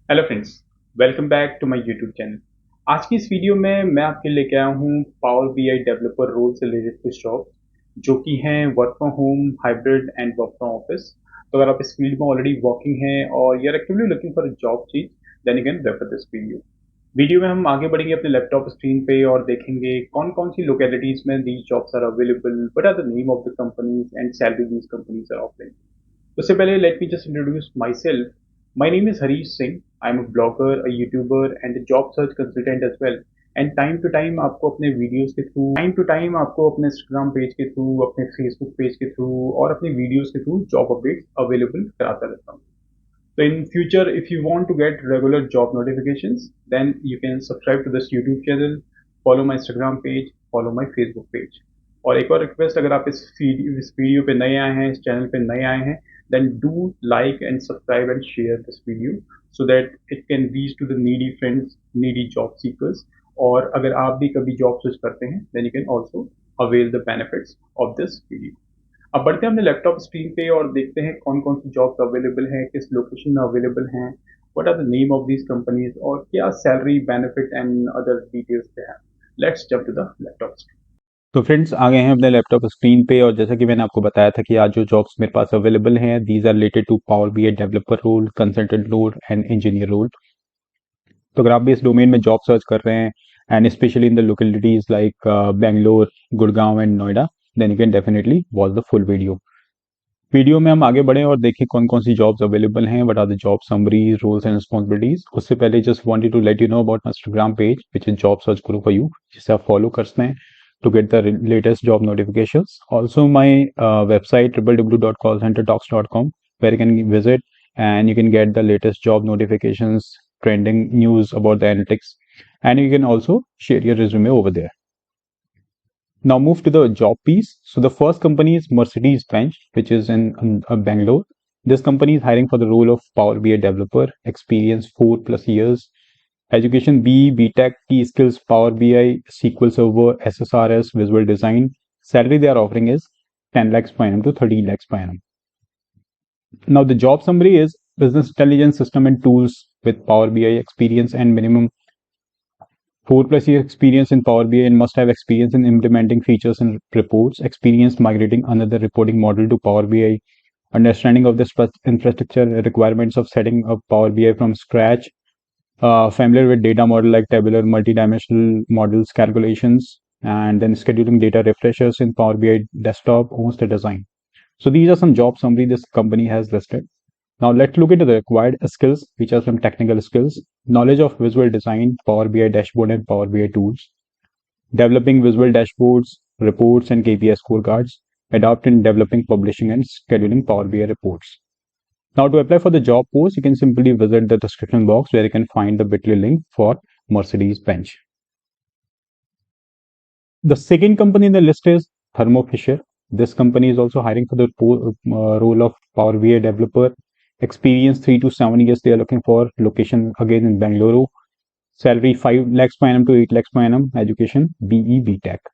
Hello friends, welcome back to my YouTube channel. आज की इस वीडियो में मैं आपके लिए लेके आया हूँ पावर बीआई डेवलपर रोल से रिलेटेड कुछ जॉब जो कि हैं work from home, hybrid and work from office. तो अगर आप इस फील्ड में ऑलरेडी वर्किंग हैं और you are actively looking for job change, then you can refer this video. Video में हम आगे बढ़ेंगे अपने लैपटॉप स्क्रीन पे और देखेंगे कौन कौन सी लोकेलिटीज में these jobs are available, what are the name of the companies and salary these companies are offering. उससे पहले let me just introduce myself. My name is Harish Singh. I'm a blogger, a YouTuber, and a job search consultant as well. And time to time आपको अपने videos के through, time to time आपको अपने Instagram page के through, अपने Facebook page के through और अपने वीडियोस के थ्रू जॉब अपडेट्स अवेलेबल कराता रहता हूँ। So in future, if you want to get regular job notifications, then you can subscribe to this YouTube channel, follow my Instagram page, follow my Facebook page. और एक और request, अगर आप इस video पे नए आए हैं, इस चैनल पे नए आए हैं, then do like and subscribe and share this video so that it can reach to the needy friends, needy job seekers. और अगर आप भी कभी जॉब सर्च करते हैं, then you can also avail the benefits of this video. अब बढ़ते हैं अपने लैपटॉप स्क्रीन पे और देखते हैं कौन कौन सी जॉब्स अवेलेबल हैं, किस लोकेशन में अवेलेबल हैं, what are the name of these companies और क्या salary benefit and other details पे हैं। Let's jump to the laptop screen. तो फ्रेंड्स आ गए हैं अपने लैपटॉप स्क्रीन पे और जैसा कि मैंने आपको बताया था कि आज जो जॉब्स मेरे पास अवेलेबल हैं these are related to power BI developer role, consultant role and engineer role. तो अगर आप भी इस डोमेन में जॉब सर्च कर रहे हैं and specially in the localities like Bangalore, Gurgaon and Noida, then you can definitely watch the full video में हम आगे बढ़े और देखें कौन कौन सी जॉब्स अवेलेबल हैं, what are the job summaries, roles and responsibilities. उससे पहले just wanted to let you know about my Instagram page which is job search guru for you, जिसे आप फॉलो कर सकते हैं to get the latest job notifications. Also, my website www.callcentertalks.com, where you can visit and you can get the latest job notifications, trending news about the analytics, and you can also share your resume over there. Now move to the job piece. So the first company is Mercedes-Benz, which is in Bangalore. This company is hiring for the role of Power BI developer, experience 4+ years. Education B, BTech, key skills, Power BI, SQL Server, SSRS, Visual Design. Salary they are offering is 10 lakhs per annum to 13 lakhs per annum. Now the job summary is business intelligence system and tools with Power BI experience and minimum 4+ year experience in Power BI and must have experience in implementing features and reports, experience migrating another reporting model to Power BI, understanding of the infrastructure requirements of setting up Power BI from scratch, familiar with data model like tabular, multidimensional models, calculations, and then scheduling data refreshers in Power BI desktop, owns the design. So these are some job summary this company has listed. Now let's look into the required skills, which are some technical skills. Knowledge of visual design, Power BI dashboard and Power BI tools. Developing visual dashboards, reports and KPI scorecards. Adopt in developing, publishing and scheduling Power BI reports. Now to apply for the job post, you can simply visit the description box where you can find the bit.ly link for Mercedes-Benz. The second company in the list is ThermoFisher. This company is also hiring for the role of Power BI developer. Experience 3 to 7 years they are looking for. Location again in Bangalore. Salary 5 lakhs per annum to 8 lakhs per annum. Education BE BTech.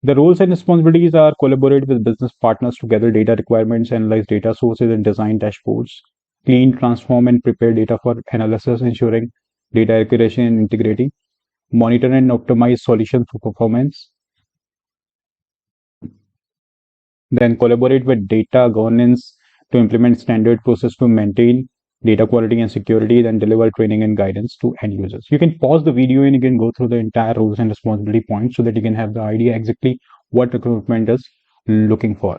The roles and responsibilities are collaborate with business partners to gather data requirements, analyze data sources, and design dashboards. Clean, transform, and prepare data for analysis, ensuring data accuracy and integrity. Monitor and optimize solutions for performance. Then collaborate with data governance to implement standard process to maintain data quality and security, then deliver training and guidance to end users. You can pause the video and you can go through the entire roles and responsibility points so that you can have the idea exactly what recruitment is looking for.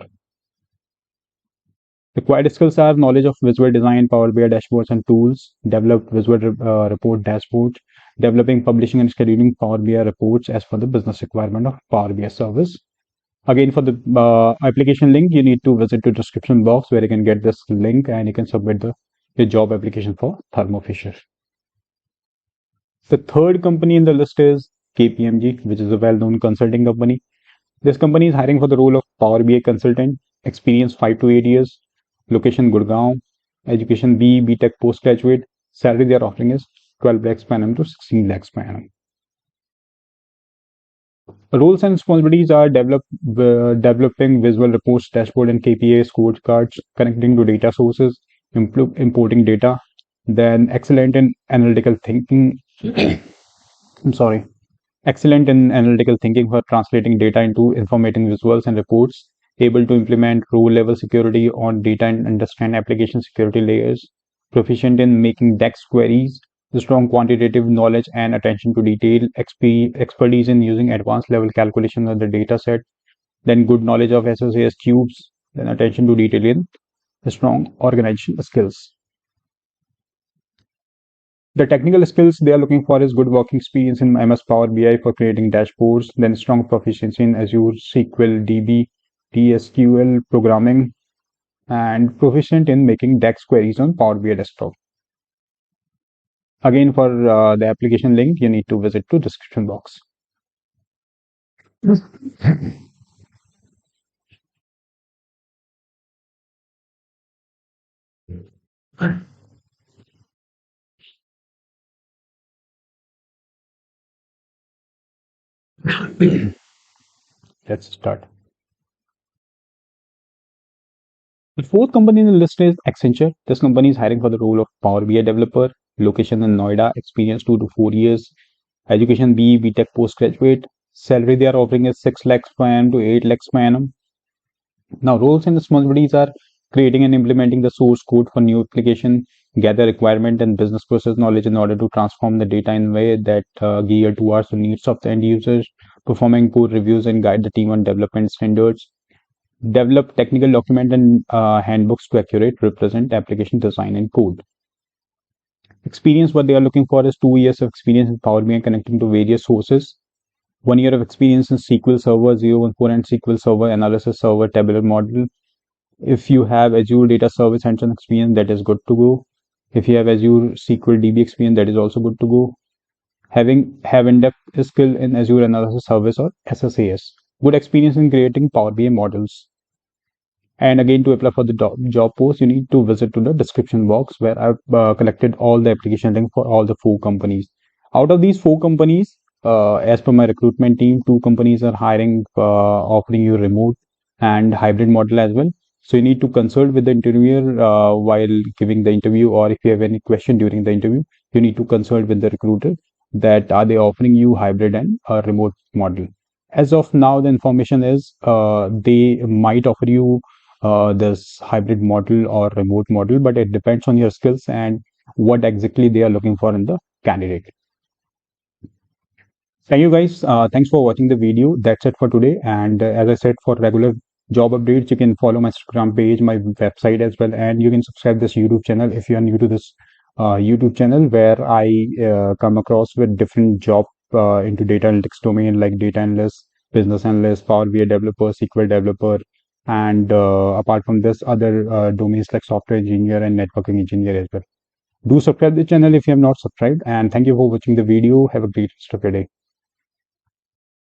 Required skills are knowledge of visual design, Power BI dashboards and tools, develop visual report dashboards, developing, publishing and scheduling Power BI reports as per the business requirement of Power BI service. Again, for the application link, you need to visit the description box where you can get this link and you can submit the job application for ThermoFisher. The third company in the list is KPMG, which is a well-known consulting company. This company is hiring for the role of Power BI consultant, experience 5 to 8 years, location Gurgaon, education B, BTech postgraduate. Salary they are offering is 12 lakhs per annum to 16 lakhs per annum. Roles and responsibilities are developing visual reports, dashboard and KPI scorecards, connecting to data sources, importing data, Then excellent in analytical thinking. I'm sorry. Excellent in analytical thinking for translating data into informative visuals and reports. Able to implement role-level security on data and understand application security layers. Proficient in making DEX queries. Strong quantitative knowledge and attention to detail. Expertise in using advanced level calculation of the data set. Then good knowledge of SSAS tubes. Then attention to detail in strong organizational skills. The technical skills they are looking for is good working experience in MS Power BI for creating dashboards, then strong proficiency in Azure SQL DB, TSQL programming, and proficient in making DEX queries on Power BI desktop. Again, for the application link, you need to visit to description box. Let's start. The fourth company in the list is Accenture. This company is hiring for the role of Power BI developer. Location in Noida. Experience 2 to 4 years. Education B, BTech postgraduate. Salary they are offering is 6 lakhs per annum to 8 lakhs per annum. Now, roles and responsibilities are creating and implementing the source code for new application, gather requirement and business process knowledge in order to transform the data in a way that gear towards the needs of the end users, performing code reviews and guide the team on development standards, develop technical document and handbooks to accurate represent application design and code. Experience, what they are looking for is 2 years of experience in Power BI connecting to various sources, 1 year of experience in SQL Server 014 and SQL Server Analysis Server Tabular Model. If you have Azure Data Service hands-on experience, that is good to go. If you have Azure SQL DB experience, that is also good to go. Have in-depth skill in Azure Analysis Service or SSAS. Good experience in creating Power BI models. And again, to apply for the job post, you need to visit to the description box where I've collected all the application link for all the 4 companies. Out of these 4 companies, as per my recruitment team, 2 companies are hiring, offering you remote and hybrid model as well. So you need to consult with the interviewer while giving the interview, or if you have any question during the interview, you need to consult with the recruiter that are they offering you hybrid and a remote model. As of now, the information is they might offer you this hybrid model or remote model, but it depends on your skills and what exactly they are looking for in the candidate. Thank you guys. Thanks for watching the video. That's it for today. And as I said, for regular job updates, you can follow my Instagram page, my website as well, and you can subscribe this YouTube channel if you are new to this YouTube channel, where I come across with different job into data analytics domain like data analyst, business analyst, Power BI developer, SQL developer, and apart from this, other domains like software engineer and networking engineer as well. Do subscribe the channel if you have not subscribed, and thank you for watching the video. Have a great rest of your day.